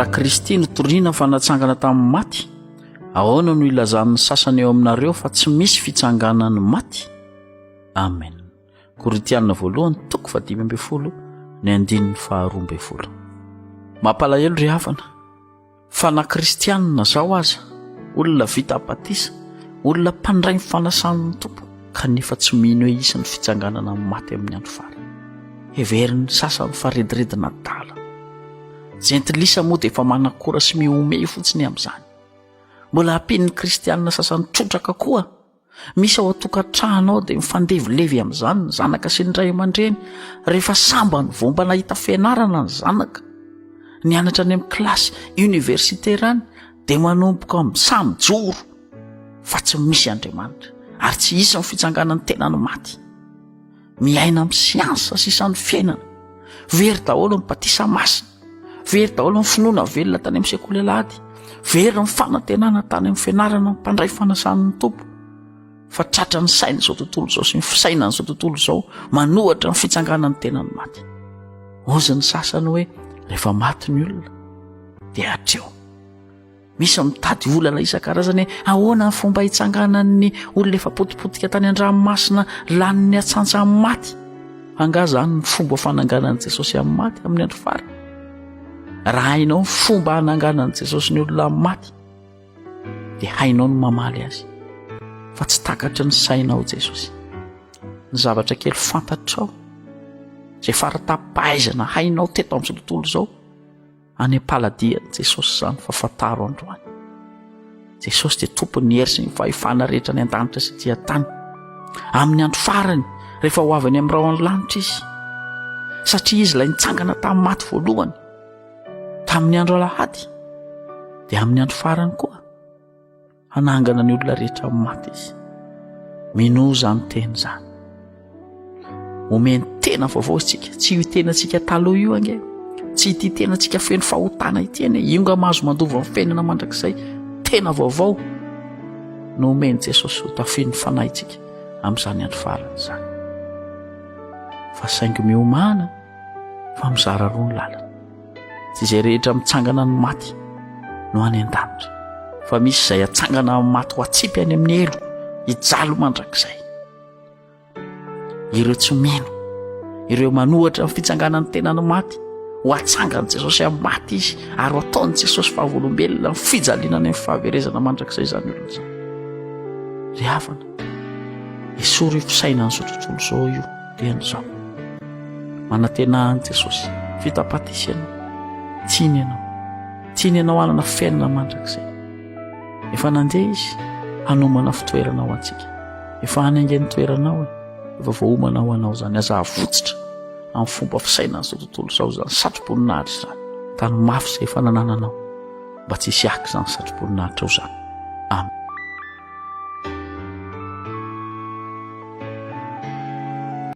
raha Kristy no torina fa natsangana tamin'ny maty, ahoana no ilazan'ny sasany eo aminareo fa tsy misy fitsanganan'ny maty. Amen. Korintiana 1:5-12. Mampalahelo ry havana fa na kristianina zao aza, olona vita apatisa, olona mpandray ny fanasan'ny tompo, kanefa tsy mino hoe isan'ny fitsanganana amin'ny maty amin'ny andro farany. Heveriny sasany fa rediredina dala. Jentilisa moa dia efa manakora sy miome fotsiny amin'izany. Mbola ampian'ny kristianina sasany trotraka koa. Misy ao atokantrano ao dia mifandevilevy amin'izany ny zanaka sy ny ray aman-dreny rehefa samba ny vomba nahita fianarana ny zanaka. Nianatra any amin'ny kilasy universitaire dia manomboka samy joro fa tsy misy Andriamanitra ary tsy isy ny fitsanganan'ny tena ny maty. Miaina amin'ny siansa sy isan'ny fiainana, very daholo ny batisa masina, very daholo ny finoana velona tany amin'ny sekoly alahady, very ny fanantenana tany amin'ny fianarana mpandray fanasan'ny tompo. Fa tratra ny saina izao tontolo izao sy ny fisaina n'izao tontolo izao manohatra ny fitsanganan'ny tena ny maty. Ozy ny sasany hoe rehefa maty ny olona dia hatreo. Misy mitady olana isan-karazany ahoana ny fomba hitsanganan'ny olona efa potipotika tany an-dranomasina laniny atsantsa amin'ny maty. Anga zany ny fomba fananganan'i Jesosy amin'ny maty amin'ny andro farany. Raha hainao ny fomba hananganan'i Jesosy ny olona amin'ny maty dia hainao ny mamaly azy. Fa tsy takatra ny sainao Jesosy. Ny zavatra kely fantatrao, izay fara-tapahaizana hainao teto amin'izao tontolo izao, any am-paladian'i Jesosy zany fafantaro androany. Jesosy dia tompony hery sy ny fahefana rehetra ny an-danitra sy ety an-tany. Amin'ny andro farany rehefa ho avy any amin'ny raho an-lanitra izy, satria izy ilay nitsangana tamin'ny maty voalohany tamin'ny andro alahady, dia amin'ny andro farany koa hanangana ny olona rehetra amin'ny maty izy. Mino zany teny zany. Omeny tena vaovao isika, tsy io tenantsika taloha io ange, tsy ity tenantsika feno fahotana ity ane, ionga mahazo mandova ny fiainana mandrakizay, tena vaovao no omeny Jesosy ho tafiny fanahintsika amin'izany andro farany zany. Fa saingy miomana fa mizara roa ny lalana. Tsy izay rehetra mitsangana ny maty no any an-danitra, fa misy izay atsangana amin'ny maty ho atsipy any amin'ny elo hijalo mandrakizay. Ireo tsy mino, ireo manohatra ny fitsanganan'ny tena ny maty, ho atsangany Jesosy amin'ny maty izy ary ho ataony Jesosy fahavolombelona ny fijaliana any amin'ny fahaverezana mandrakizay izany olona izany. Ry havana, esory io fisaina n'izao tontolo izao io dia n'izao. Manantena any Jesosy, vita apatisa ianao, tiany ianao, tiany ianao hanana fiainana mandrakizay. Efa nandeha izy hanomana fitoerana ho antsika. Efa hanaingen'ny toeranao efa voahomana ho anao zany, aza avotsitra amin'ny fomba fisaina n'izao tontolo izao zany satro-boninahitra izany. Tany mafy izay efa nanananao mba tsy hisy aky zany satro-boninahitra ao zany. Amen.